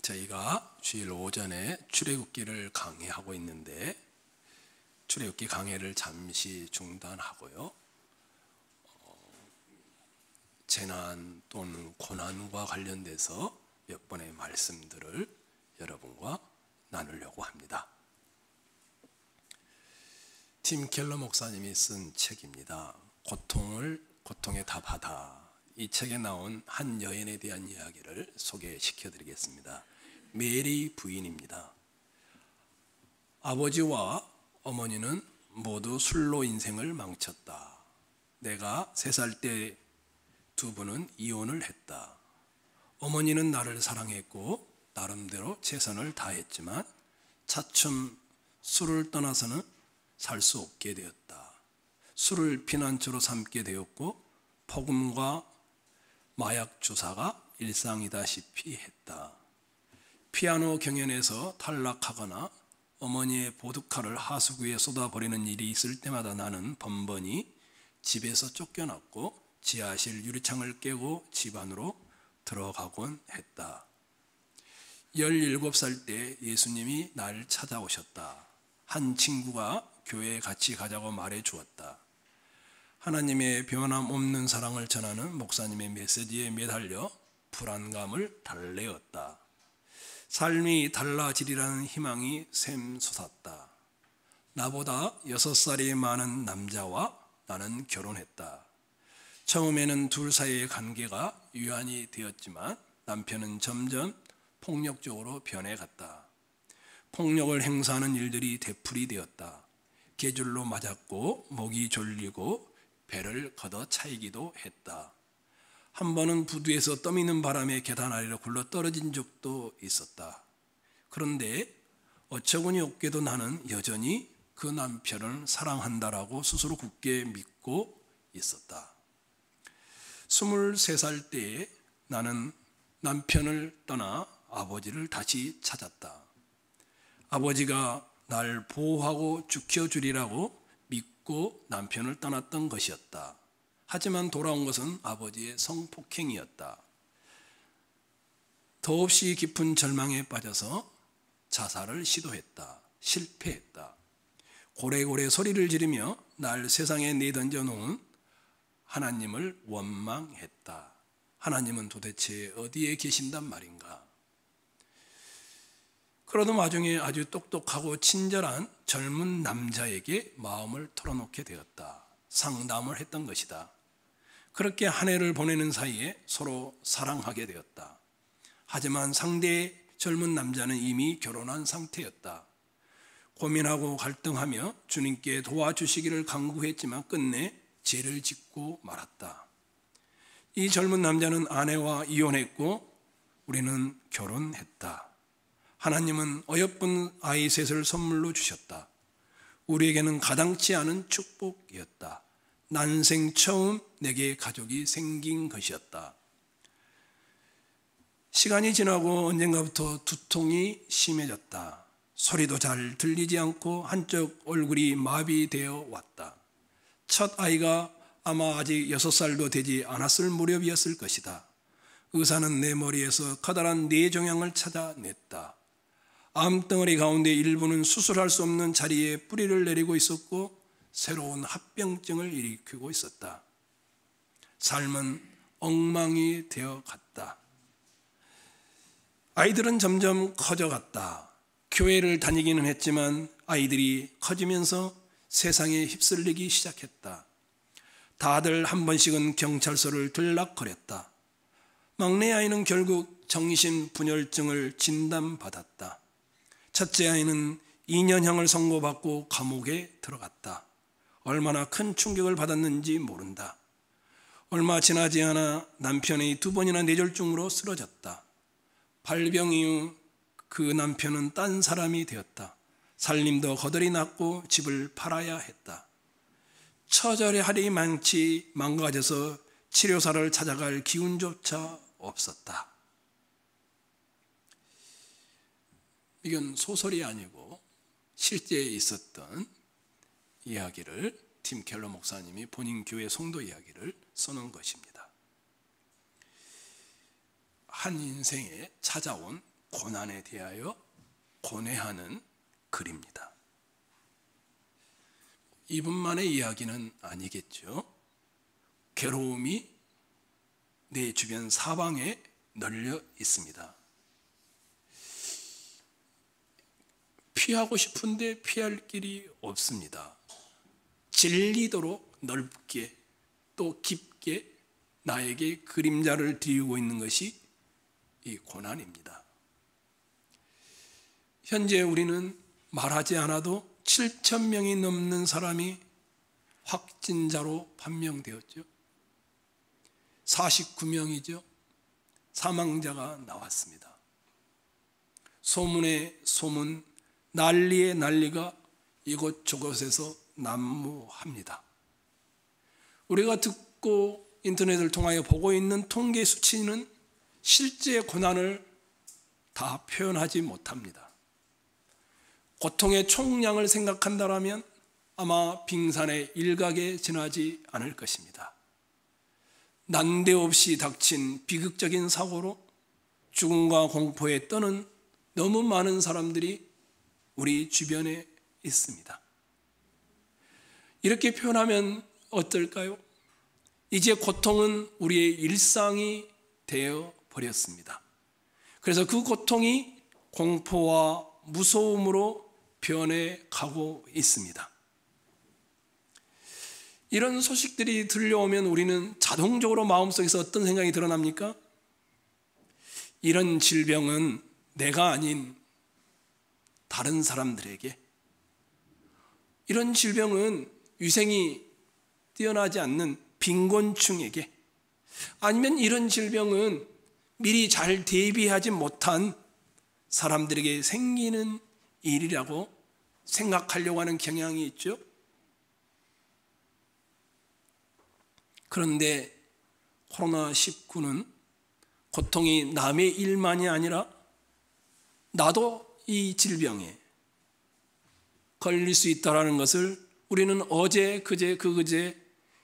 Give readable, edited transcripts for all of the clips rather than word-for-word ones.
저희가 주일 오전에 출애굽기를 강의하고 있는데 출애굽기 강의를 잠시 중단하고요. 재난 또는 고난과 관련돼서 몇 번의 말씀들을 여러분과 나누려고 합니다. 팀 켈러 목사님이 쓴 책입니다. 고통의 답하다. 이 책에 나온 한 여인에 대한 이야기를 소개시켜 드리겠습니다. 메리 부인입니다. 아버지와 어머니는 모두 술로 인생을 망쳤다. 내가 3살 때 두 분은 이혼을 했다. 어머니는 나를 사랑했고 나름대로 최선을 다했지만 차츰 술을 떠나서는 살 수 없게 되었다. 술을 피난처로 삼게 되었고 폭음과 마약 주사가 일상이다시피 했다. 피아노 경연에서 탈락하거나 어머니의 보드카를 하수구에 쏟아버리는 일이 있을 때마다 나는 번번이 집에서 쫓겨났고 지하실 유리창을 깨고 집 안으로 들어가곤 했다. 17살 때 예수님이 날 찾아오셨다. 한 친구가 교회에 같이 가자고 말해 주었다. 하나님의 변함없는 사랑을 전하는 목사님의 메시지에 매달려 불안감을 달래었다. 삶이 달라지리라는 희망이 샘솟았다. 나보다 6살이 많은 남자와 나는 결혼했다. 처음에는 둘 사이의 관계가 유한이 되었지만 남편은 점점 폭력적으로 변해갔다. 폭력을 행사하는 일들이 되풀이되었다. 계절로 맞았고 목이 졸리고 배를 걷어 차이기도 했다. 한 번은 부두에서 떠미는 바람에 계단 아래로 굴러 떨어진 적도 있었다. 그런데 어처구니 없게도 나는 여전히 그 남편을 사랑한다라고 스스로 굳게 믿고 있었다. 23살 때에 나는 남편을 떠나 아버지를 다시 찾았다. 아버지가 날 보호하고 지켜주리라고 믿고 남편을 떠났던 것이었다. 하지만 돌아온 것은 아버지의 성폭행이었다. 더없이 깊은 절망에 빠져서 자살을 시도했다. 실패했다. 고래고래 소리를 지르며 날 세상에 내던져 놓은 하나님을 원망했다. 하나님은 도대체 어디에 계신단 말인가? 그러던 와중에 아주 똑똑하고 친절한 젊은 남자에게 마음을 털어놓게 되었다. 상담을 했던 것이다. 그렇게 한 해를 보내는 사이에 서로 사랑하게 되었다. 하지만 상대의 젊은 남자는 이미 결혼한 상태였다. 고민하고 갈등하며 주님께 도와주시기를 간구했지만 끝내 죄를 짓고 말았다. 이 젊은 남자는 아내와 이혼했고 우리는 결혼했다. 하나님은 어여쁜 아이 셋을 선물로 주셨다. 우리에게는 가당치 않은 축복이었다. 난생 처음 내게 가족이 생긴 것이었다. 시간이 지나고 언젠가부터 두통이 심해졌다. 소리도 잘 들리지 않고 한쪽 얼굴이 마비되어 왔다. 첫 아이가 아마 아직 6살도 되지 않았을 무렵이었을 것이다. 의사는 내 머리에서 커다란 뇌종양을 찾아냈다. 암덩어리 가운데 일부는 수술할 수 없는 자리에 뿌리를 내리고 있었고 새로운 합병증을 일으키고 있었다. 삶은 엉망이 되어 갔다. 아이들은 점점 커져갔다. 교회를 다니기는 했지만 아이들이 커지면서 세상에 휩쓸리기 시작했다. 다들 한 번씩은 경찰서를 들락거렸다. 막내 아이는 결국 정신분열증을 진단받았다. 첫째 아이는 2년형을 선고받고 감옥에 들어갔다. 얼마나 큰 충격을 받았는지 모른다. 얼마 지나지 않아 남편이 2번이나 뇌졸중으로 쓰러졌다. 발병 이후 그 남편은 딴 사람이 되었다. 살림도 거덜이 났고 집을 팔아야 했다. 처절히 하리 많지 망가져서 치료사를 찾아갈 기운조차 없었다. 이건 소설이 아니고 실제 있었던 이야기를 팀 켈러 목사님이 본인 교회 성도 이야기를 써놓은 것입니다. 한 인생에 찾아온 고난에 대하여 고뇌하는 글입니다. 이분만의 이야기는 아니겠죠. 괴로움이 내 주변 사방에 널려 있습니다. 피하고 싶은데 피할 길이 없습니다. 질리도록 넓게 또 깊게 나에게 그림자를 띄우고 있는 것이 이 고난입니다. 현재 우리는 말하지 않아도 7,000명이 넘는 사람이 확진자로 판명되었죠. 49명이죠. 사망자가 나왔습니다. 소문에 소문, 난리에 난리가 이곳저곳에서 난무합니다. 우리가 듣고 인터넷을 통하여 보고 있는 통계 수치는 실제 고난을 다 표현하지 못합니다. 고통의 총량을 생각한다면 아마 빙산의 일각에 지나지 않을 것입니다. 난데없이 닥친 비극적인 사고로 죽음과 공포에 떠는 너무 많은 사람들이 우리 주변에 있습니다. 이렇게 표현하면 어떨까요? 이제 고통은 우리의 일상이 되어 버렸습니다. 그래서 그 고통이 공포와 무서움으로 변해 가고 있습니다. 이런 소식들이 들려오면 우리는 자동적으로 마음속에서 어떤 생각이 드러납니까? 이런 질병은 내가 아닌 다른 사람들에게, 이런 질병은 위생이 뛰어나지 않는 빈곤층에게, 아니면 이런 질병은 미리 잘 대비하지 못한 사람들에게 생기는 일이라고 생각하려고 하는 경향이 있죠. 그런데 코로나19는 고통이 남의 일만이 아니라 나도 이 질병에 걸릴 수 있다는 것을 우리는 어제, 그제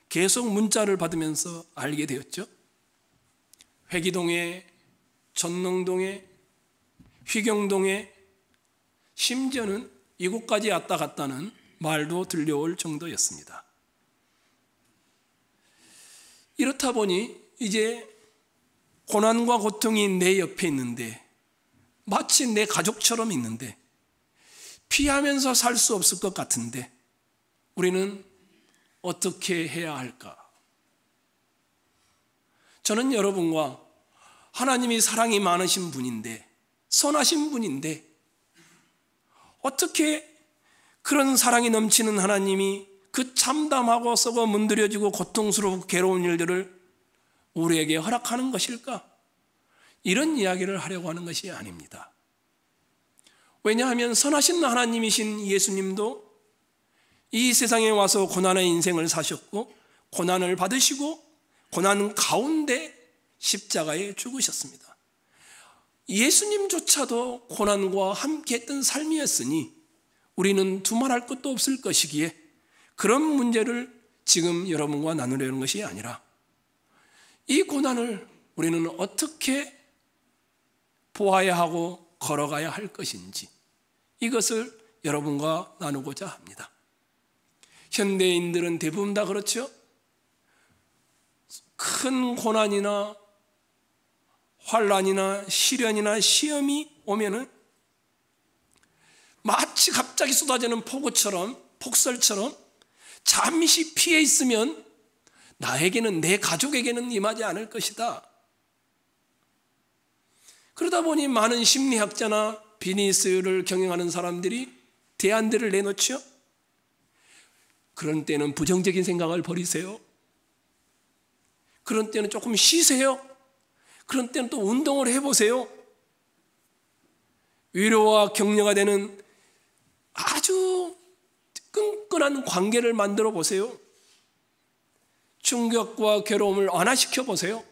계속 문자를 받으면서 알게 되었죠. 회기동에, 전농동에, 휘경동에, 심지어는 이곳까지 왔다 갔다는 말도 들려올 정도였습니다. 이렇다 보니 이제 고난과 고통이 내 옆에 있는데, 마치 내 가족처럼 있는데, 피하면서 살 수 없을 것 같은데 우리는 어떻게 해야 할까? 저는 여러분과 하나님이 사랑이 많으신 분인데, 선하신 분인데, 어떻게 그런 사랑이 넘치는 하나님이 그 참담하고 썩어 문드려지고 고통스럽고 괴로운 일들을 우리에게 허락하는 것일까? 이런 이야기를 하려고 하는 것이 아닙니다. 왜냐하면 선하신 하나님이신 예수님도 이 세상에 와서 고난의 인생을 사셨고 고난을 받으시고 고난 가운데 십자가에 죽으셨습니다. 예수님조차도 고난과 함께했던 삶이었으니 우리는 두말할 것도 없을 것이기에 그런 문제를 지금 여러분과 나누려는 것이 아니라 이 고난을 우리는 어떻게 보아야 하고 걸어가야 할 것인지 이것을 여러분과 나누고자 합니다. 현대인들은 대부분 다 그렇죠. 큰 고난이나 환난이나 시련이나 시험이 오면은 마치 갑자기 쏟아지는 폭우처럼, 폭설처럼 잠시 피해 있으면 나에게는, 내 가족에게는 임하지 않을 것이다. 그러다 보니 많은 심리학자나 비즈니스를 경영하는 사람들이 대안들을 내놓죠. 그런 때는 부정적인 생각을 버리세요. 그런 때는 조금 쉬세요. 그런 때는 또 운동을 해보세요. 위로와 격려가 되는 아주 끈끈한 관계를 만들어 보세요. 충격과 괴로움을 완화시켜 보세요.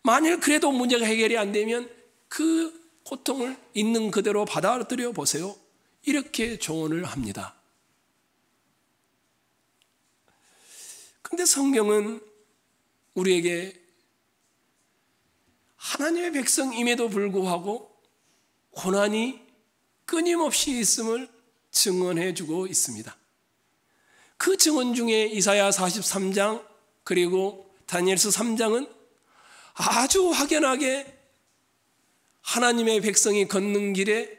만일 그래도 문제가 해결이 안 되면 그 고통을 있는 그대로 받아들여 보세요. 이렇게 조언을 합니다. 그런데 성경은 우리에게 하나님의 백성임에도 불구하고 고난이 끊임없이 있음을 증언해 주고 있습니다. 그 증언 중에 이사야 43장 그리고 다니엘서 3장은 아주 확연하게 하나님의 백성이 걷는 길에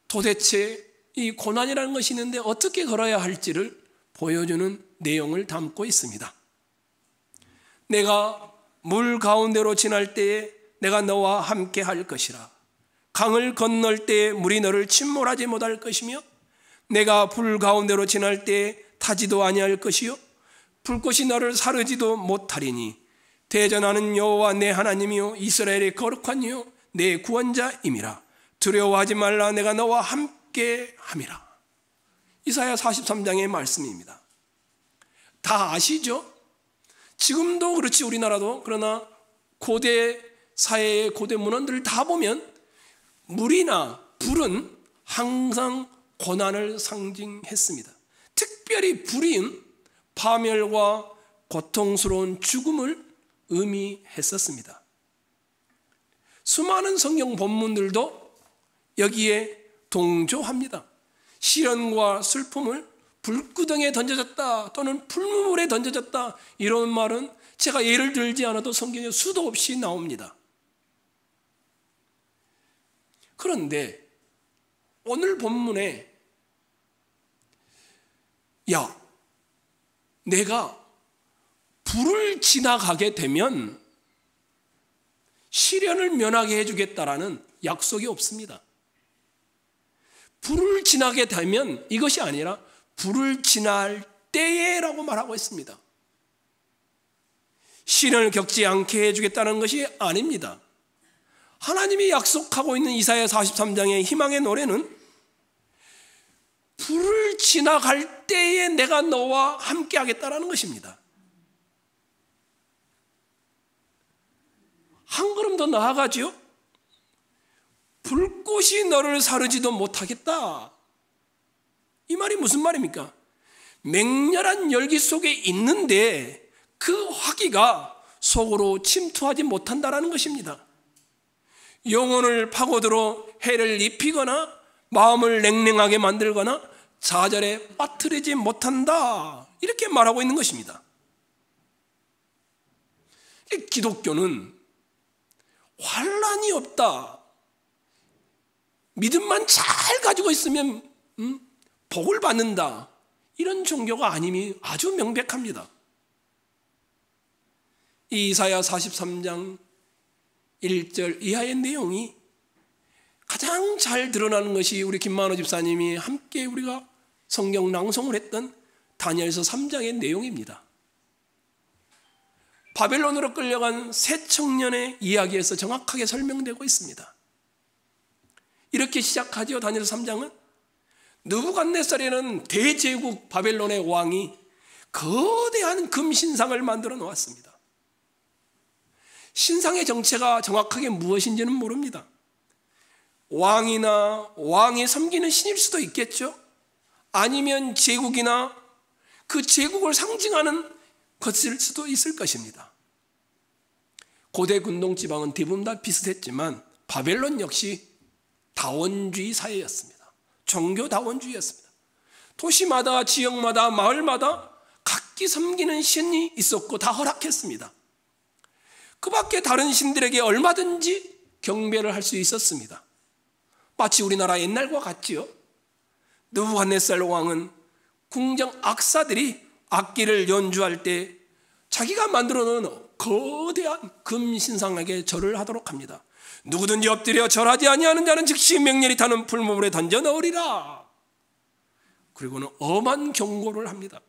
도대체 이 고난이라는 것이 있는데 어떻게 걸어야 할지를 보여주는 내용을 담고 있습니다. 내가 물 가운데로 지날 때에 내가 너와 함께 할 것이라. 강을 건널 때에 물이 너를 침몰하지 못할 것이며 내가 불 가운데로 지날 때에 타지도 아니할 것이요 불꽃이 너를 사르지도 못하리니 대전하는 여호와 내 하나님이요 이스라엘의 거룩한 이요 내 구원자임이라. 두려워하지 말라. 내가 너와 함께 함이라. 이사야 43장의 말씀입니다. 다 아시죠? 지금도 그렇지 우리나라도. 그러나 고대 사회의 고대 문헌들을 다 보면 물이나 불은 항상 고난을 상징했습니다. 특별히 불은 파멸과 고통스러운 죽음을 의미했었습니다. 수많은 성경 본문들도 여기에 동조합니다. 시련과 슬픔을 불구덩이에 던져졌다 또는 풀무불에 던져졌다 이런 말은 제가 예를 들지 않아도 성경에 수도 없이 나옵니다. 그런데 오늘 본문에 야, 내가 불을 지나가게 되면 시련을 면하게 해주겠다라는 약속이 없습니다. 불을 지나게 되면 이것이 아니라 불을 지날 때에라고 말하고 있습니다. 시련을 겪지 않게 해주겠다는 것이 아닙니다. 하나님이 약속하고 있는 이사야 43장의 희망의 노래는 불을 지나갈 때에 내가 너와 함께 하겠다라는 것입니다. 한 걸음 더 나아가지요. 불꽃이 너를 사르지도 못하겠다. 이 말이 무슨 말입니까? 맹렬한 열기 속에 있는데 그 화기가 속으로 침투하지 못한다라는 것입니다. 영혼을 파고들어 해를 입히거나 마음을 냉랭하게 만들거나 좌절에 빠뜨리지 못한다. 이렇게 말하고 있는 것입니다. 기독교는 환난이 없다. 믿음만 잘 가지고 있으면 복을 받는다. 이런 종교가 아님이 아주 명백합니다. 이 이사야 43장 1절 이하의 내용이 가장 잘 드러나는 것이 우리 김만호 집사님이 함께 우리가 성경 낭송을 했던 다니엘서 3장의 내용입니다. 바벨론으로 끌려간 새 청년의 이야기에서 정확하게 설명되고 있습니다. 이렇게 시작하죠. 다니엘서 3장은 느부갓네살이라는 대제국 바벨론의 왕이 거대한 금신상을 만들어 놓았습니다. 신상의 정체가 정확하게 무엇인지는 모릅니다. 왕이나 왕이 섬기는 신일 수도 있겠죠. 아니면 제국이나 그 제국을 상징하는 것일 수도 있을 것입니다. 고대 근동지방은 대부분 다 비슷했지만 바벨론 역시 다원주의 사회였습니다. 종교 다원주의였습니다. 도시마다 지역마다 마을마다 각기 섬기는 신이 있었고 다 허락했습니다. 그 밖에 다른 신들에게 얼마든지 경배를 할 수 있었습니다. 마치 우리나라 옛날과 같지요. 느부갓네살 왕은 궁정 악사들이 악기를 연주할 때 자기가 만들어 놓은 거대한 금신상에게 절을 하도록 합니다. 누구든지 엎드려 절하지 아니하는 자는 즉시 맹렬히 타는 풀무불에 던져 넣으리라. 그리고는 엄한 경고를 합니다.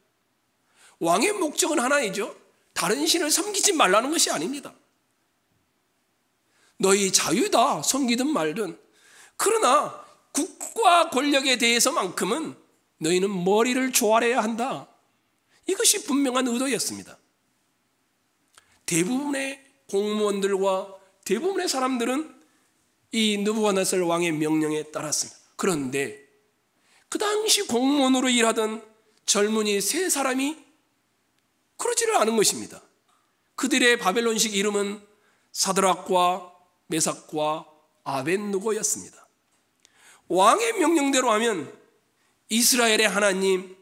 왕의 목적은 하나이죠. 다른 신을 섬기지 말라는 것이 아닙니다. 너희 자유다, 섬기든 말든. 그러나 국가 권력에 대해서만큼은 너희는 머리를 조아려야 한다. 이것이 분명한 의도였습니다. 대부분의 공무원들과 대부분의 사람들은 이 느부갓네살 왕의 명령에 따랐습니다. 그런데 그 당시 공무원으로 일하던 젊은이 세 사람이 그러지를 않은 것입니다. 그들의 바벨론식 이름은 사드락과 메삭과 아벳누고였습니다. 왕의 명령대로 하면 이스라엘의 하나님,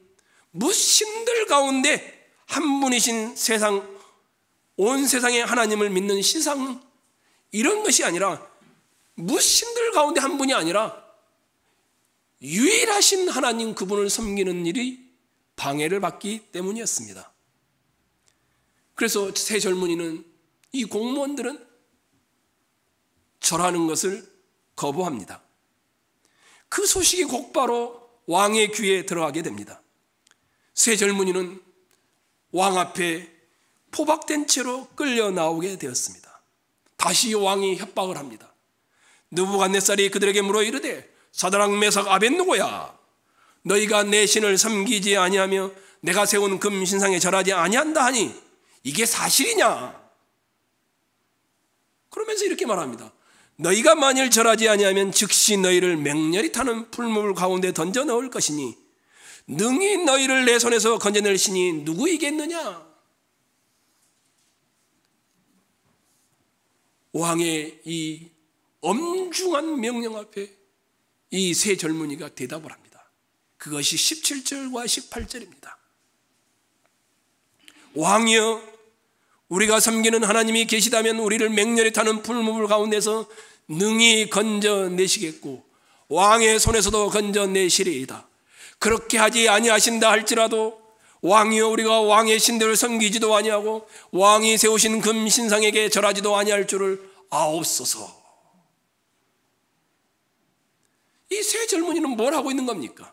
무신들 가운데 한 분이신 온 세상의 하나님을 믿는 신상, 이런 것이 아니라, 무신들 가운데 한 분이 아니라 유일하신 하나님 그분을 섬기는 일이 방해를 받기 때문이었습니다. 그래서 새 젊은이는, 이 공무원들은 절하는 것을 거부합니다. 그 소식이 곧바로 왕의 귀에 들어가게 됩니다. 새 젊은이는 왕 앞에 포박된 채로 끌려 나오게 되었습니다. 다시 왕이 협박을 합니다. 느부갓네살이 그들에게 물어 이르되 사드락 메삭 아벳느고야, 너희가 내 신을 섬기지 아니하며 내가 세운 금신상에 절하지 아니한다 하니 이게 사실이냐? 그러면서 이렇게 말합니다. 너희가 만일 절하지 아니하면 즉시 너희를 맹렬히 타는 풀물 가운데 던져 넣을 것이니 능히 너희를 내 손에서 건져낼 신이 누구이겠느냐? 왕의 이 엄중한 명령 앞에 이 새 젊은이가 대답을 합니다. 그것이 17절과 18절입니다. 왕이여, 우리가 섬기는 하나님이 계시다면 우리를 맹렬히 타는 풀무불 가운데서 능히 건져내시겠고 왕의 손에서도 건져내시리이다. 그렇게 하지 아니하신다 할지라도 왕이여, 우리가 왕의 신들을 섬기지도 아니하고 왕이 세우신 금신상에게 절하지도 아니할 줄을 아옵소서. 이 새 젊은이는 뭘 하고 있는 겁니까?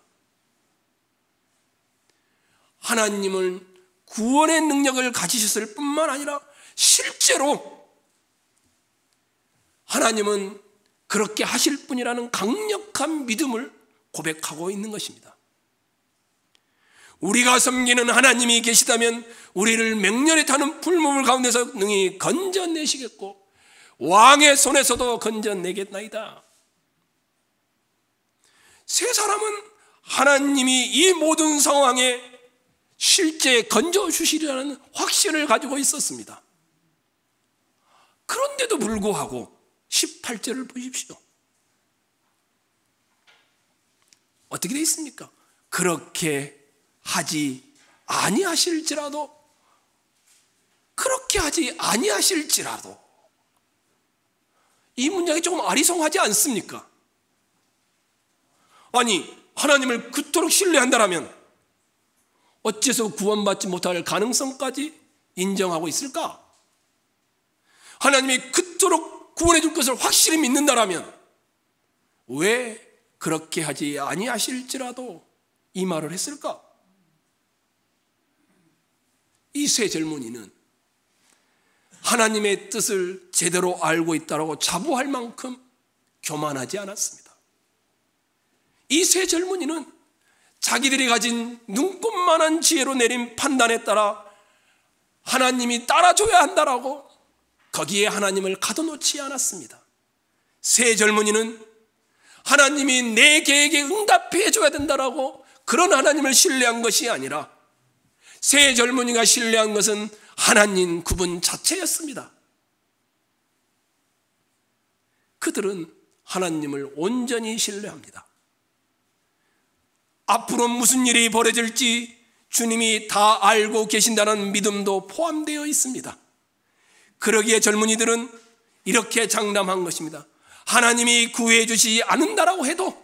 하나님은 구원의 능력을 가지셨을 뿐만 아니라 실제로 하나님은 그렇게 하실 분이라는 강력한 믿음을 고백하고 있는 것입니다. 우리가 섬기는 하나님이 계시다면 우리를 맹렬히 타는 풀무불 가운데서 능히 건져내시겠고 왕의 손에서도 건져내겠나이다. 세 사람은 하나님이 이 모든 상황에 실제 건져주시리라는 확신을 가지고 있었습니다. 그런데도 불구하고 18절을 보십시오. 어떻게 되어 있습니까? 그렇게 하지 아니하실지라도, 그렇게 하지 아니하실지라도. 이 문장이 조금 아리송하지 않습니까? 아니, 하나님을 그토록 신뢰한다면 어째서 구원받지 못할 가능성까지 인정하고 있을까? 하나님이 그토록 구원해 줄 것을 확실히 믿는다면 왜 그렇게 하지 아니하실지라도 이 말을 했을까? 이 새 젊은이는 하나님의 뜻을 제대로 알고 있다고 자부할 만큼 교만하지 않았습니다. 이 새 젊은이는 자기들이 가진 눈꽃만한 지혜로 내린 판단에 따라 하나님이 따라줘야 한다라고 거기에 하나님을 가둬놓지 않았습니다. 새 젊은이는 하나님이 내 계획에 응답해 줘야 된다라고 그런 하나님을 신뢰한 것이 아니라 새 젊은이가 신뢰한 것은 하나님 그분 자체였습니다. 그들은 하나님을 온전히 신뢰합니다. 앞으로 무슨 일이 벌어질지 주님이 다 알고 계신다는 믿음도 포함되어 있습니다. 그러기에 젊은이들은 이렇게 장담한 것입니다. 하나님이 구해 주시지 않는다라고 해도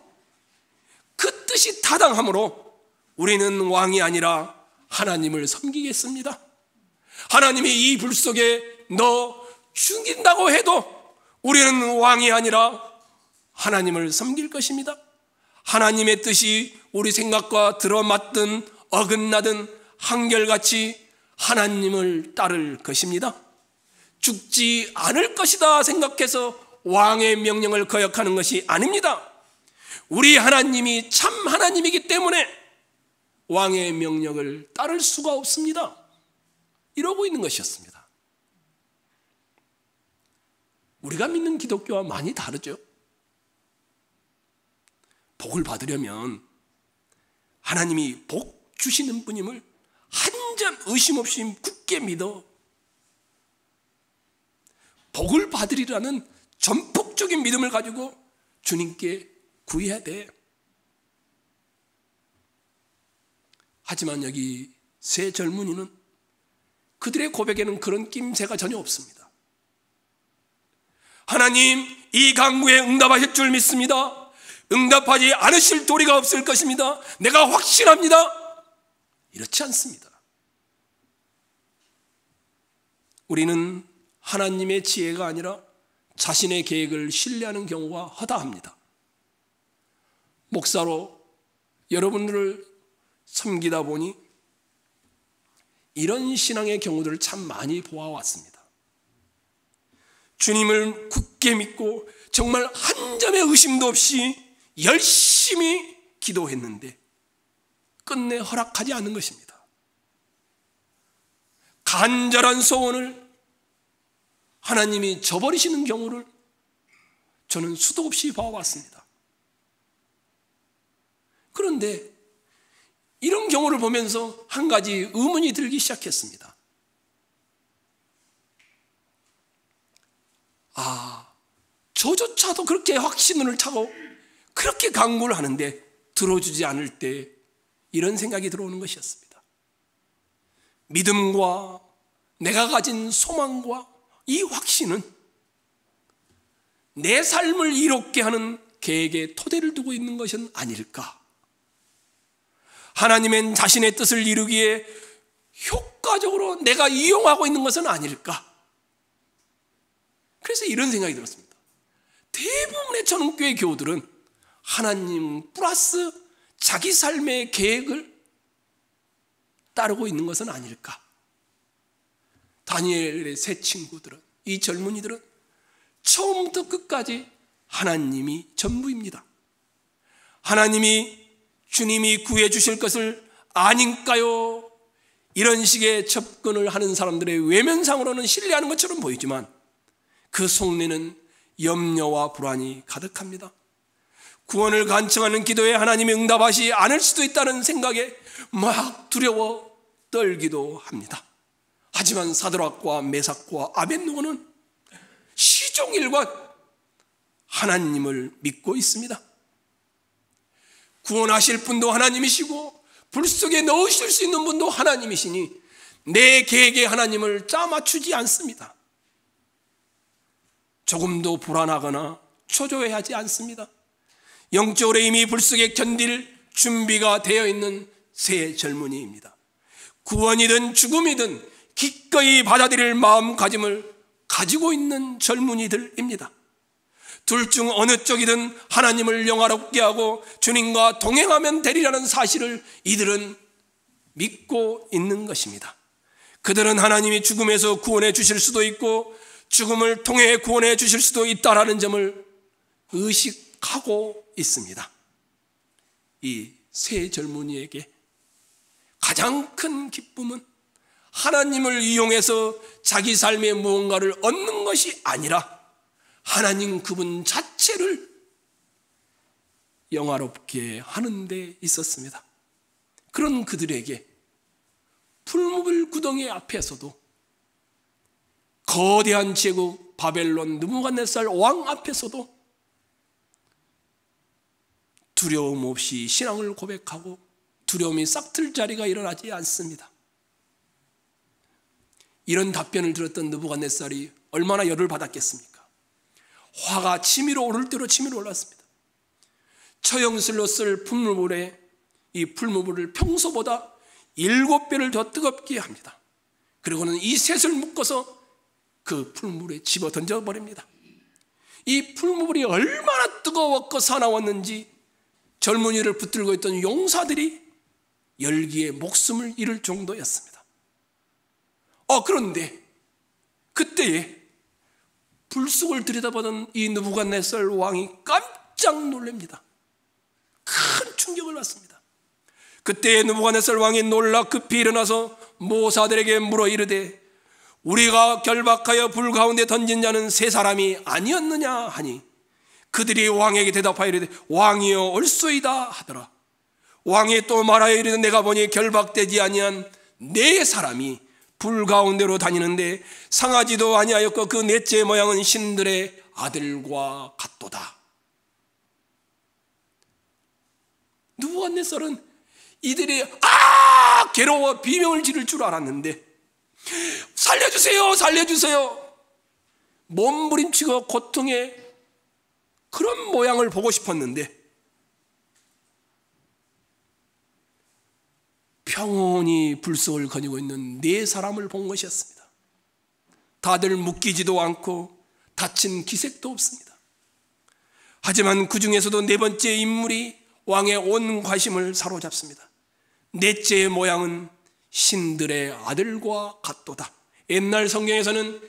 그 뜻이 타당하므로 우리는 왕이 아니라 하나님을 섬기겠습니다. 하나님이 이 불 속에 너 죽인다고 해도 우리는 왕이 아니라 하나님을 섬길 것입니다. 하나님의 뜻이 우리 생각과 들어맞든 어긋나든 한결같이 하나님을 따를 것입니다. 죽지 않을 것이다 생각해서 왕의 명령을 거역하는 것이 아닙니다. 우리 하나님이 참 하나님이기 때문에 왕의 명령을 따를 수가 없습니다. 이러고 있는 것이었습니다. 우리가 믿는 기독교와 많이 다르죠. 복을 받으려면 하나님이 복 주시는 분임을 한 점 의심 없이 굳게 믿어 복을 받으리라는 전폭적인 전적인 믿음을 가지고 주님께 구해야 돼. 하지만 여기 세 젊은이는 그들의 고백에는 그런 낌새가 전혀 없습니다. 하나님, 이 간구에 응답하실 줄 믿습니다. 응답하지 않으실 도리가 없을 것입니다. 내가 확신합니다. 이렇지 않습니다. 우리는 하나님의 지혜가 아니라 자신의 계획을 신뢰하는 경우가 허다합니다. 목사로 여러분들을 섬기다 보니 이런 신앙의 경우들을 참 많이 보아왔습니다. 주님을 굳게 믿고 정말 한 점의 의심도 없이 열심히 기도했는데 끝내 허락하지 않는 것입니다. 간절한 소원을 하나님이 저버리시는 경우를 저는 수도 없이 봐왔습니다. 그런데 이런 경우를 보면서 한 가지 의문이 들기 시작했습니다. 저조차도 그렇게 확신을 차고 그렇게 간구를 하는데 들어주지 않을 때 이런 생각이 들어오는 것이었습니다. 믿음과 내가 가진 소망과 이 확신은 내 삶을 이롭게 하는 계획에 토대를 두고 있는 것은 아닐까? 하나님은 자신의 뜻을 이루기에 효과적으로 내가 이용하고 있는 것은 아닐까? 그래서 이런 생각이 들었습니다. 대부분의 전원교회 교우들은 하나님 플러스 자기 삶의 계획을 따르고 있는 것은 아닐까? 다니엘의 세 친구들은, 이 젊은이들은 처음부터 끝까지 하나님이 전부입니다. 하나님이 주님이 구해 주실 것을 아닌가요? 이런 식의 접근을 하는 사람들의 외면상으로는 신뢰하는 것처럼 보이지만 그 속내는 염려와 불안이 가득합니다. 구원을 간청하는 기도에 하나님이 응답하시 않을 수도 있다는 생각에 막 두려워 떨기도 합니다. 하지만 사드락과 메삭과 아벳노고는 시종일관 하나님을 믿고 있습니다. 구원하실 분도 하나님이시고 불 속에 넣으실 수 있는 분도 하나님이시니 내 계획에 하나님을 짜맞추지 않습니다. 조금도 불안하거나 초조해하지 않습니다. 영적으로 이미 불 속에 견딜 준비가 되어 있는 새 젊은이입니다. 구원이든 죽음이든 기꺼이 받아들일 마음가짐을 가지고 있는 젊은이들입니다. 둘 중 어느 쪽이든 하나님을 영화롭게 하고 주님과 동행하면 되리라는 사실을 이들은 믿고 있는 것입니다. 그들은 하나님이 죽음에서 구원해 주실 수도 있고 죽음을 통해 구원해 주실 수도 있다라는 점을 의식하고 있습니다. 이 세 젊은이에게 가장 큰 기쁨은 하나님을 이용해서 자기 삶의 무언가를 얻는 것이 아니라 하나님 그분 자체를 영화롭게 하는 데 있었습니다. 그런 그들에게 풀무불 구덩이 앞에서도 거대한 제국 바벨론 느부갓네살 왕 앞에서도 두려움 없이 신앙을 고백하고 두려움이 싹틀 자리가 일어나지 않습니다. 이런 답변을 들었던 느부갓네살이 얼마나 열을 받았겠습니까? 화가 치밀어 오를 대로 치밀어 올랐습니다. 처형술로 쓸 풀무불에 이 풀무불을 평소보다 7배를 더 뜨겁게 합니다. 그리고는 이 셋을 묶어서 그 풀물에 집어 던져버립니다. 이 풀무불이 얼마나 뜨거웠고 사나웠는지 젊은이를 붙들고 있던 용사들이 열기에 목숨을 잃을 정도였습니다. 그런데 그때에 불속을 들여다보던 이 느부갓네살 왕이 깜짝 놀랍니다. 큰 충격을 받습니다. 그때에 느부갓네살 왕이 놀라 급히 일어나서 모사들에게 물어 이르되 우리가 결박하여 불 가운데 던진 자는 세 사람이 아니었느냐 하니 그들이 왕에게 대답하여 이르되 왕이여 옳소이다 하더라. 왕이 또 말하여 이르되 내가 보니 결박되지 아니한 네 사람이 불 가운데로 다니는데 상하지도 아니하였고 그 넷째 모양은 신들의 아들과 같도다. 느부갓네살은 이들이 괴로워 비명을 지를 줄 알았는데 살려주세요, 살려주세요, 몸부림치고 고통의 그런 모양을 보고 싶었는데 평온히 불속을 거니고 있는 네 사람을 본 것이었습니다. 다들 묶이지도 않고 다친 기색도 없습니다. 하지만 그 중에서도 네 번째 인물이 왕의 온 관심을 사로잡습니다. 넷째의 모양은 신들의 아들과 같도다. 옛날 성경에서는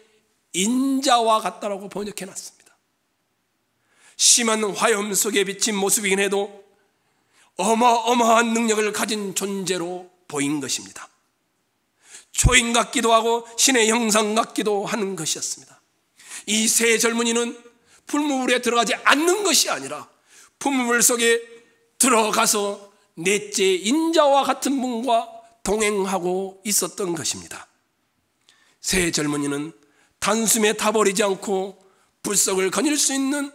인자와 같다라고 번역해놨습니다. 심한 화염 속에 비친 모습이긴 해도 어마어마한 능력을 가진 존재로 보인 것입니다. 초인 같기도 하고 신의 형상 같기도 하는 것이었습니다. 이 세 젊은이는 풀무불에 들어가지 않는 것이 아니라 풀무불 속에 들어가서 넷째 인자와 같은 분과 동행하고 있었던 것입니다. 세 젊은이는 단숨에 타버리지 않고 불속을 거닐 수 있는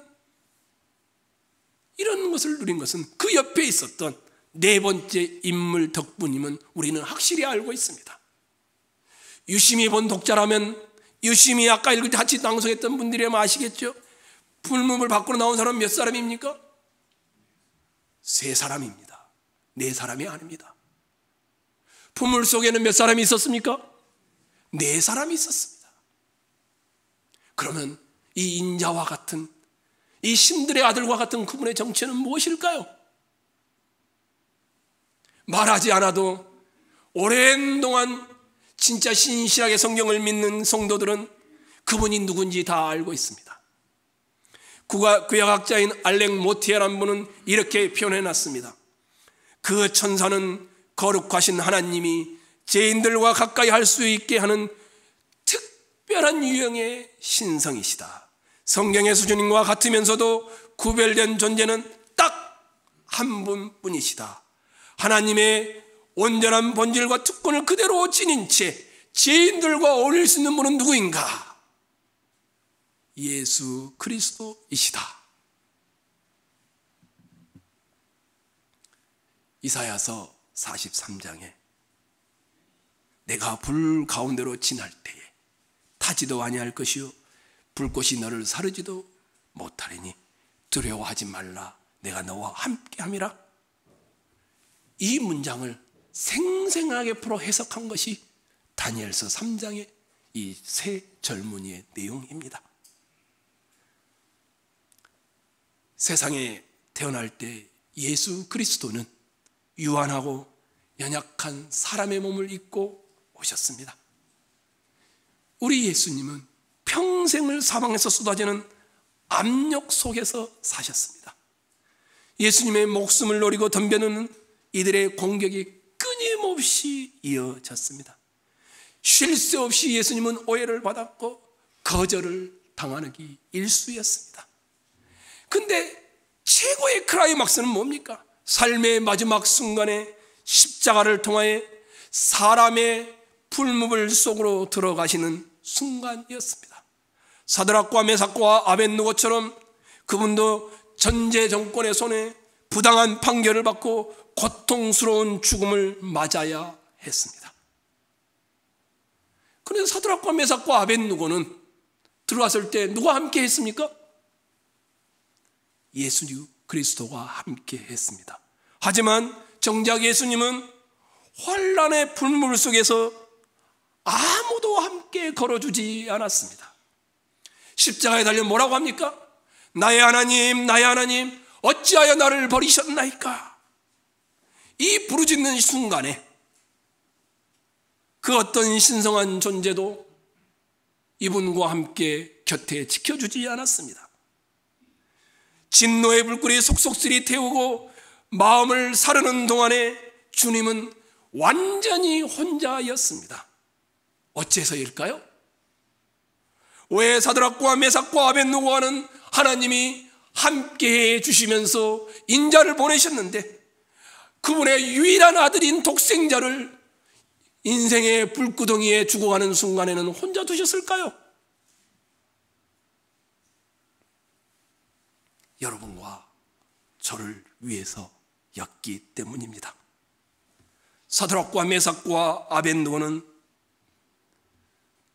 이런 것을 누린 것은 그 옆에 있었던 네 번째 인물 덕분임은 우리는 확실히 알고 있습니다. 유심히 본 독자라면, 유심히 아까 읽을 때 같이 낭송했던 분들이라면 아시겠죠? 풀무불 밖으로 나온 사람은 몇 사람입니까? 세 사람입니다. 네 사람이 아닙니다. 풀무불 속에는 몇 사람이 있었습니까? 네 사람이 있었습니다. 그러면 이 인자와 같은, 이 신들의 아들과 같은 그분의 정체는 무엇일까요? 말하지 않아도 오랜 동안 진짜 신실하게 성경을 믿는 성도들은 그분이 누군지 다 알고 있습니다. 구약학자인 알렉 모티아라는 분은 이렇게 표현해놨습니다. 그 천사는 거룩하신 하나님이 죄인들과 가까이 할 수 있게 하는 특별한 유형의 신성이시다. 성경의 주님과 같으면서도 구별된 존재는 딱 한 분뿐이시다. 하나님의 온전한 본질과 특권을 그대로 지닌 채 죄인들과 어울릴 수 있는 분은 누구인가? 예수 그리스도이시다. 이사야서 43장에 내가 불 가운데로 지날 때에 타지도 아니할 것이요 불꽃이 너를 사르지도 못하리니 두려워하지 말라, 내가 너와 함께함이라. 이 문장을 생생하게 풀어 해석한 것이 다니엘서 3장의 이 세 젊은이의 내용입니다. 세상에 태어날 때 예수 그리스도는 유한하고 연약한 사람의 몸을 입고 오셨습니다. 우리 예수님은 평생을 사방에서 쏟아지는 압력 속에서 사셨습니다. 예수님의 목숨을 노리고 덤벼드는 이들의 공격이 끊임없이 이어졌습니다. 쉴 새 없이 예수님은 오해를 받았고 거절을 당하기 일쑤였습니다. 근데 최고의 클라이막스는 뭡니까? 삶의 마지막 순간에 십자가를 통하여 사람의 풀무불 속으로 들어가시는 순간이었습니다. 사드락과 메삭과 아벳느고처럼 그분도 전제 정권의 손에 부당한 판결을 받고 고통스러운 죽음을 맞아야 했습니다. 그런데 사드락과 메삭과 아벳느고는 들어왔을 때 누가 함께 했습니까? 예수 그리스도가 함께 했습니다. 하지만 정작 예수님은 환란의 불물 속에서 아무도 함께 걸어주지 않았습니다. 십자가에 달려 뭐라고 합니까? 나의 하나님, 나의 하나님, 어찌하여 나를 버리셨나이까? 이 부르짖는 순간에 그 어떤 신성한 존재도 이분과 함께 곁에 지켜주지 않았습니다. 진노의 불길이 속속들이 태우고 마음을 사르는 동안에 주님은 완전히 혼자였습니다. 어째서일까요? 왜 사드락과 메삭과 아벳느고와는 하나님이 함께해 주시면서 인자를 보내셨는데 그분의 유일한 아들인 독생자를 인생의 불구덩이에 죽어가는 순간에는 혼자 두셨을까요? 여러분과 저를 위해서였기 때문입니다. 사드락과 메삭과 아벳느고는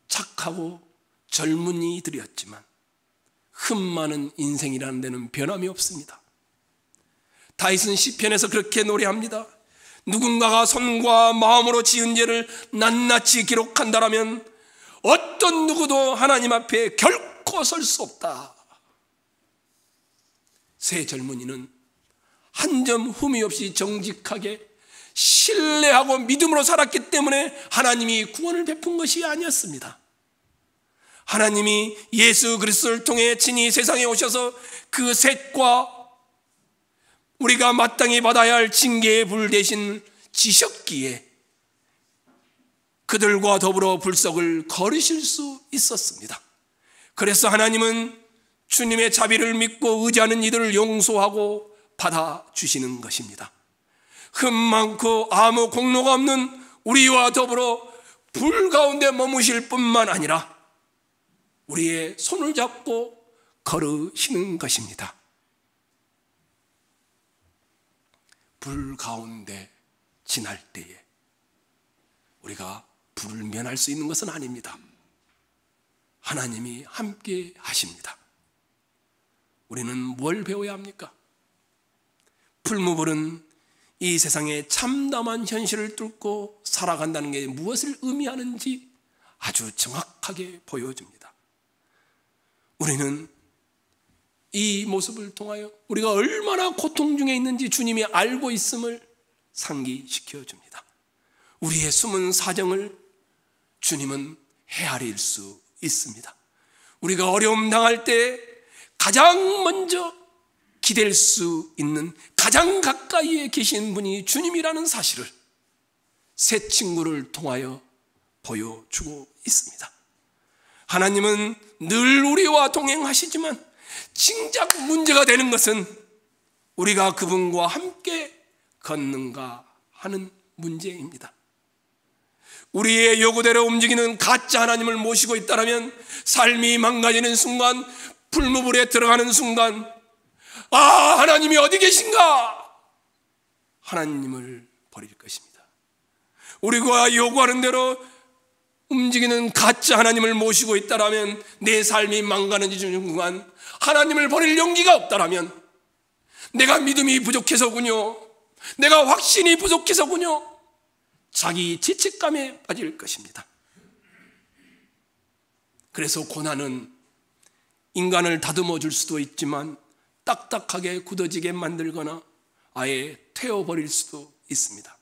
착하고 젊은이들이었지만 흠 많은 인생이라는 데는 변함이 없습니다. 다윗은 시편에서 그렇게 노래합니다. 누군가가 손과 마음으로 지은 죄를 낱낱이 기록한다라면 어떤 누구도 하나님 앞에 결코 설 수 없다. 새 젊은이는 한 점 흠이 없이 정직하게 신뢰하고 믿음으로 살았기 때문에 하나님이 구원을 베푼 것이 아니었습니다. 하나님이 예수 그리스도를 통해 친히 세상에 오셔서 그 셋과 우리가 마땅히 받아야 할 징계의 불 대신 지셨기에 그들과 더불어 불석을 거르실 수 있었습니다. 그래서 하나님은 주님의 자비를 믿고 의지하는 이들을 용서하고 받아주시는 것입니다. 흠 많고 아무 공로가 없는 우리와 더불어 불 가운데 머무실 뿐만 아니라 우리의 손을 잡고 걸으시는 것입니다. 불 가운데 지날 때에 우리가 불을 면할 수 있는 것은 아닙니다. 하나님이 함께 하십니다. 우리는 뭘 배워야 합니까? 풀무불은 이 세상의 참담한 현실을 뚫고 살아간다는 게 무엇을 의미하는지 아주 정확하게 보여줍니다. 우리는 이 모습을 통하여 우리가 얼마나 고통 중에 있는지 주님이 알고 있음을 상기시켜 줍니다. 우리의 숨은 사정을 주님은 헤아릴 수 있습니다. 우리가 어려움 당할 때 가장 먼저 기댈 수 있는 가장 가까이에 계신 분이 주님이라는 사실을 새 친구를 통하여 보여주고 있습니다. 하나님은 늘 우리와 동행하시지만 진작 문제가 되는 것은 우리가 그분과 함께 걷는가 하는 문제입니다. 우리의 요구대로 움직이는 가짜 하나님을 모시고 있다면 삶이 망가지는 순간, 불무불에 들어가는 순간, 하나님이 어디 계신가? 하나님을 버릴 것입니다. 우리가 요구하는 대로 움직이는 가짜 하나님을 모시고 있다면 내 삶이 망가지는 순간 하나님을 버릴 용기가 없다면 내가 믿음이 부족해서군요, 내가 확신이 부족해서군요, 자기 죄책감에 빠질 것입니다. 그래서 고난은 인간을 다듬어 줄 수도 있지만 딱딱하게 굳어지게 만들거나 아예 태워버릴 수도 있습니다.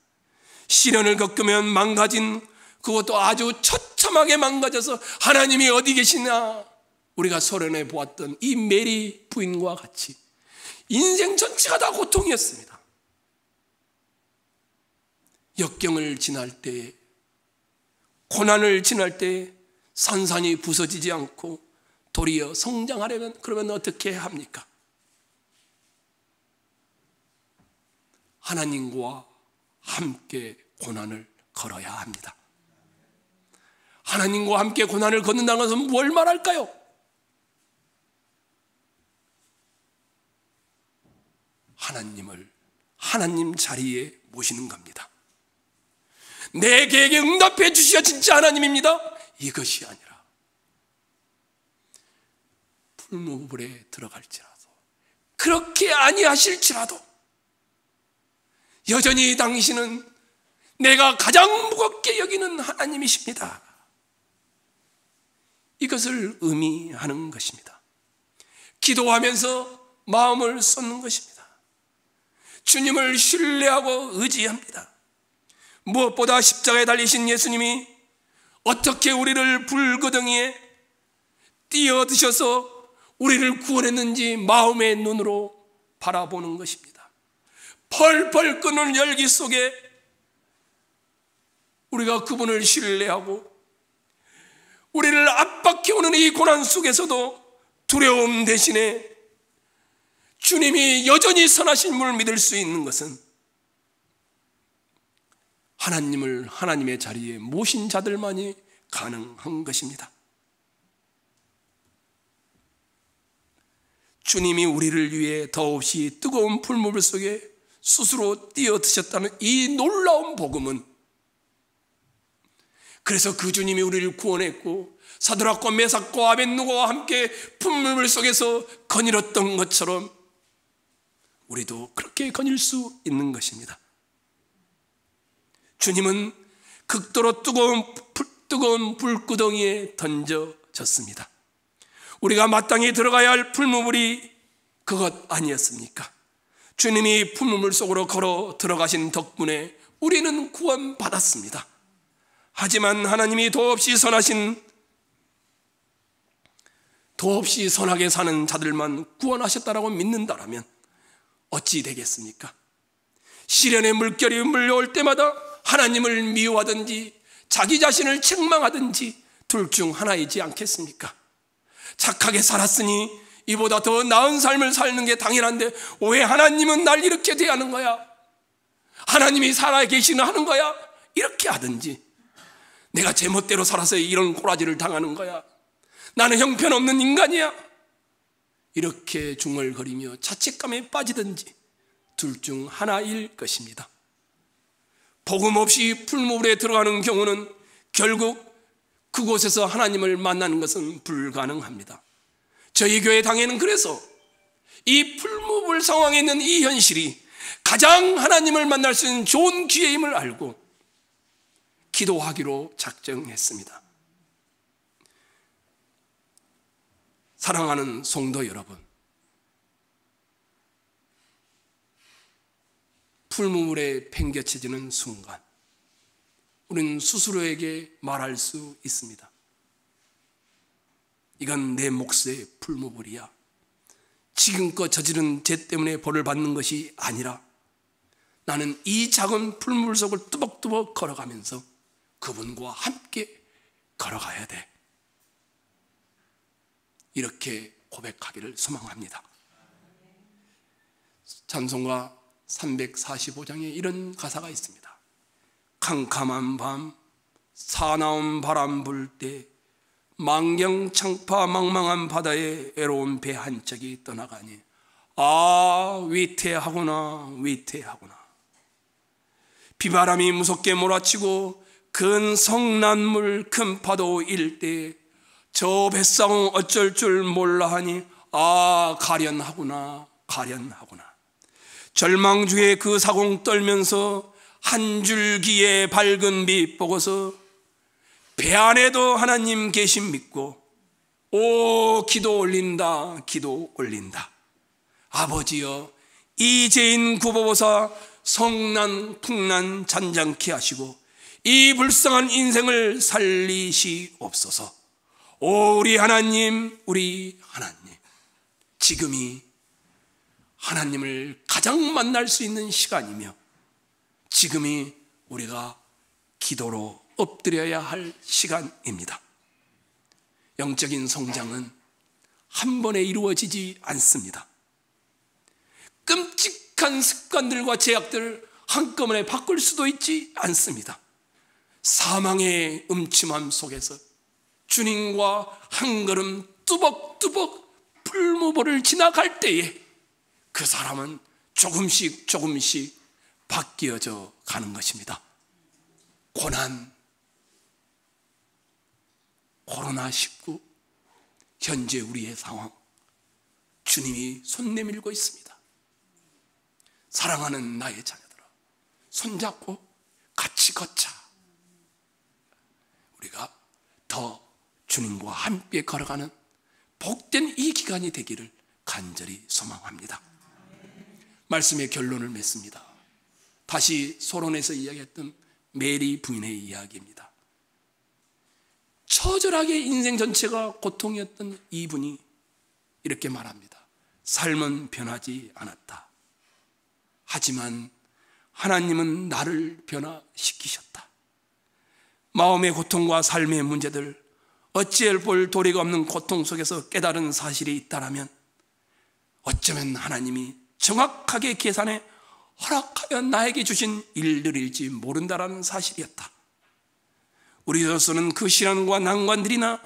시련을 겪으면 망가진, 그것도 아주 처참하게 망가져서 하나님이 어디 계시나 우리가 소련해 보았던 이 메리 부인과 같이 인생 전체가 다 고통이었습니다. 역경을 지날 때, 고난을 지날 때 산산이 부서지지 않고 도리어 성장하려면 그러면 어떻게 합니까? 하나님과 함께 고난을 걸어야 합니다. 하나님과 함께 고난을 걷는다는 것은 뭘 말할까요? 하나님을 하나님 자리에 모시는 겁니다. 내 계획에 응답해 주시어 진짜 하나님입니다, 이것이 아니라 불무불에 들어갈지라도, 그렇게 아니하실지라도 여전히 당신은 내가 가장 무겁게 여기는 하나님이십니다. 이것을 의미하는 것입니다. 기도하면서 마음을 쏟는 것입니다. 주님을 신뢰하고 의지합니다. 무엇보다 십자가에 달리신 예수님이 어떻게 우리를 불구덩이에 뛰어드셔서 우리를 구원했는지 마음의 눈으로 바라보는 것입니다. 펄펄 끓는 열기 속에 우리가 그분을 신뢰하고 우리를 압박해오는 이 고난 속에서도 두려움 대신에 주님이 여전히 선하신 분을 믿을 수 있는 것은 하나님을 하나님의 자리에 모신 자들만이 가능한 것입니다. 주님이 우리를 위해 더없이 뜨거운 풀무불 속에 스스로 뛰어드셨다는 이 놀라운 복음은, 그래서 그 주님이 우리를 구원했고 사드락과 메삭과 아벳느고와 함께 풀무불 속에서 거닐었던 것처럼 우리도 그렇게 거닐 수 있는 것입니다. 주님은 극도로 뜨거운 불구덩이에 던져졌습니다. 우리가 마땅히 들어가야 할 풀무불이 그것 아니었습니까? 주님이 풀무불 속으로 걸어 들어가신 덕분에 우리는 구원받았습니다. 하지만 하나님이 더없이 선하게 사는 자들만 구원하셨다라고 믿는다라면 어찌 되겠습니까? 시련의 물결이 물려올 때마다 하나님을 미워하든지 자기 자신을 책망하든지 둘 중 하나이지 않겠습니까? 착하게 살았으니 이보다 더 나은 삶을 사는 게 당연한데 왜 하나님은 날 이렇게 대하는 거야? 하나님이 살아계시나 하는 거야? 이렇게 하든지, 내가 제멋대로 살아서 이런 꼬라지를 당하는 거야, 나는 형편없는 인간이야, 이렇게 중얼거리며 자책감에 빠지든지 둘 중 하나일 것입니다. 복음 없이 풀무불에 들어가는 경우는 결국 그곳에서 하나님을 만나는 것은 불가능합니다. 저희 교회 당에는 그래서 이 풀무불 상황에 있는 이 현실이 가장 하나님을 만날 수 있는 좋은 기회임을 알고 기도하기로 작정했습니다. 사랑하는 성도 여러분, 풀무불에 팽개쳐지는 순간 우리는 스스로에게 말할 수 있습니다. 이건 내 몫의 풀무불이야. 지금껏 저지른 죄 때문에 벌을 받는 것이 아니라 나는 이 작은 풀무불 속을 뚜벅뚜벅 걸어가면서 그분과 함께 걸어가야 돼. 이렇게 고백하기를 소망합니다. 찬송가 345장에 이런 가사가 있습니다. 캄캄한 밤 사나운 바람 불 때 망경창파 망망한 바다에 외로운 배 한 척이 떠나가니 아 위태하구나 위태하구나. 비바람이 무섭게 몰아치고 큰 성난물 큰 파도 일 때 저 뱃사공 어쩔 줄 몰라 하니 아 가련하구나 가련하구나. 절망 중에 그 사공 떨면서 한 줄기의 밝은 빛 보고서 배 안에도 하나님 계심 믿고 오 기도 올린다 기도 올린다. 아버지여 이 죄인 구보보사 성난 풍난 잔잔케 하시고 이 불쌍한 인생을 살리시옵소서. 오 우리 하나님 지금이 하나님을 가장 만날 수 있는 시간이며 지금이 우리가 기도로 엎드려야 할 시간입니다. 영적인 성장은 한 번에 이루어지지 않습니다. 끔찍한 습관들과 제약들을 한꺼번에 바꿀 수도 있지 않습니다. 사망의 음침함 속에서 주님과 한 걸음 뚜벅뚜벅 풀무불을 지나갈 때에 그 사람은 조금씩 바뀌어져 가는 것입니다. 고난, 코로나19, 현재 우리의 상황, 주님이 손 내밀고 있습니다. 사랑하는 나의 자녀들아, 손잡고 같이 걷자. 우리가 더 주님과 함께 걸어가는 복된 이 기간이 되기를 간절히 소망합니다. 말씀의 결론을 맺습니다. 다시 소론에서 이야기했던 메리 부인의 이야기입니다. 처절하게 인생 전체가 고통이었던 이분이 이렇게 말합니다. 삶은 변하지 않았다. 하지만 하나님은 나를 변화시키셨다. 마음의 고통과 삶의 문제들, 어찌할 볼 도리가 없는 고통 속에서 깨달은 사실이 있다라면 어쩌면 하나님이 정확하게 계산해 허락하여 나에게 주신 일들일지 모른다라는 사실이었다. 우리로서는 그 시련과 난관들이나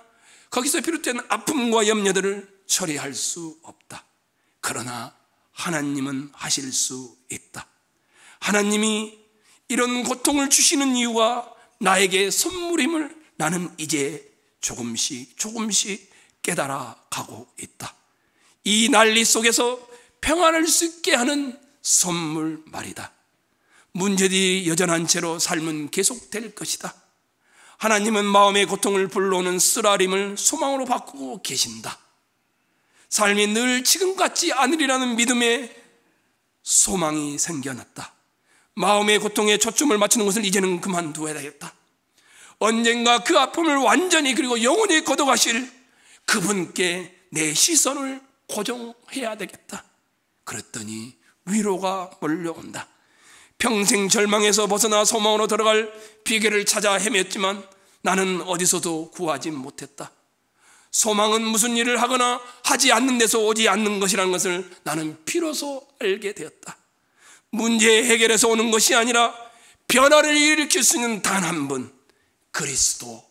거기서 비롯된 아픔과 염려들을 처리할 수 없다. 그러나 하나님은 하실 수 있다. 하나님이 이런 고통을 주시는 이유가 나에게 선물임을 나는 이제 조금씩 깨달아 가고 있다. 이 난리 속에서 평안할 수 있게 하는 선물 말이다. 문제들이 여전한 채로 삶은 계속될 것이다. 하나님은 마음의 고통을 불러오는 쓰라림을 소망으로 바꾸고 계신다. 삶이 늘 지금 같지 않으리라는 믿음의 소망이 생겨났다. 마음의 고통에 초점을 맞추는 것을 이제는 그만두어야 되겠다. 언젠가 그 아픔을 완전히 그리고 영원히 걷어가실 그분께 내 시선을 고정해야 되겠다. 그랬더니 위로가 몰려온다. 평생 절망에서 벗어나 소망으로 들어갈 비결을 찾아 헤맸지만 나는 어디서도 구하지 못했다. 소망은 무슨 일을 하거나 하지 않는 데서 오지 않는 것이라는 것을 나는 비로소 알게 되었다. 문제 해결에서 오는 것이 아니라 변화를 일으킬 수 있는 단 한 분, 그리스도,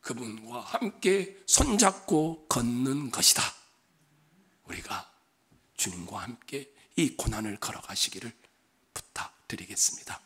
그분과 함께 손잡고 걷는 것이다. 우리가 주님과 함께 이 고난을 걸어가시기를 부탁드리겠습니다.